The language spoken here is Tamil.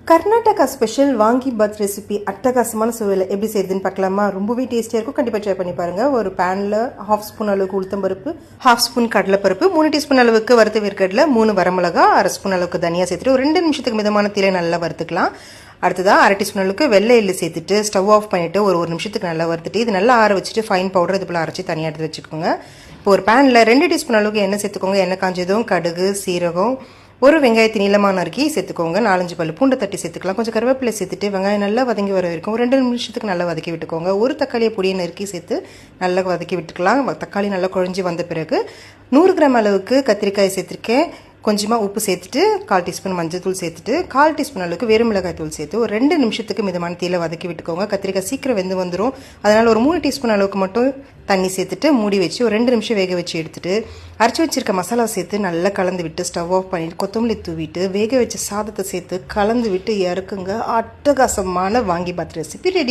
கர்நாடகா ஸ்பெஷல் வாங்கி பாத் ரெசிபி அட்டகாசமான சுவையில் எப்படி செய்யுதுன்னு பார்க்கலாமா? ரொம்பவே டேஸ்டியாக இருக்கும். கண்டிப்பாக ட்ரை பண்ணி பாருங்கள். ஒரு பேனில் 1/2 ஸ்பூன் அளவுக்கு உளுத்தம்பருப்பு, 1/2 ஸ்பூன் கடலைப்பருப்பு, 3 டீஸ்பூன் அளவுக்கு வறுத்த வேர்க்கடலை, 3 வரமிளகா, 1/2 ஸ்பூன் அளவுக்கு தனியாக சேர்த்துட்டு ஒரு 2 நிமிஷத்துக்கு மிதமான தீயில நல்லா வறுத்துக்கலாம். அடுத்ததாக 1/2 டீஸ்பூன் அளவுக்கு வெள்ளை எள்ளு சேர்த்துட்டு ஸ்டவ் ஆஃப் பண்ணிவிட்டு ஒரு நிமிஷத்துக்கு நல்லா வறுத்துட்டு இது நல்லா ஆற வச்சுட்டு ஃபைன் பவுடர் இது போல் அரைச்சி தனியாக எடுத்து வச்சுக்கோங்க. இப்போ ஒரு பேனில் 2 டீஸ்பூன் அளவுக்கு எண்ணெய் சேர்த்துக்கோங்க. எண்ணெய் காஞ்சதும் கடுகு, சீரகம், ஒரு வெங்காயத்தை நீளமாக நறுக்கி சேர்த்துக்கோங்க. 4-5 பல்லு பூண்டை தட்டி சேர்த்துக்கலாம். கொஞ்சம் கருவேப்பிலை சேர்த்துட்டு வெங்காயம் நல்லா வதங்கி வர வரைக்கும் 2 நிமிஷத்துக்கு நல்லா வதக்கி விட்டுக்கோங்க. ஒரு தக்காளியை பொடியை நறுக்கி சேர்த்து நல்லா வதக்கி விட்டுக்கலாம். தக்காளி நல்லா குழஞ்சி வந்த பிறகு 100 கிராம் அளவுக்கு கத்திரிக்காய் சேர்த்துருக்கேன். கொஞ்சமாக உப்பு சேர்த்துட்டு 1/4 டீஸ்பூன் மஞ்சள் தூள் சேர்த்துட்டு 1/4 டீஸ்பூன் அளவுக்கு வெறும் மிளகாய் தூள் சேர்த்து ஒரு 2 நிமிஷத்துக்கு மிதமான தீயில வதக்கி விட்டுக்கோங்க. கத்திரிக்காய் சீக்கிரம் வெந்து வந்துடும். அதனால் ஒரு 3 டீஸ்பூன் அளவுக்கு மட்டும் தண்ணி சேர்த்துட்டு மூடி வச்சு ஒரு 2 நிமிஷம் வேக வச்சு எடுத்துட்டு அரைச்சி வச்சிருக்க மசாலா சேர்த்து நல்லா கலந்து விட்டு ஸ்டவ் ஆஃப் பண்ணிட்டு கொத்தமல்லி தூவிட்டு வேக வச்ச சாதத்தை சேர்த்து கலந்து விட்டு இறக்குங்க. அட்டகாசமான வாங்கி பாத் ரெசிபி ரெடி.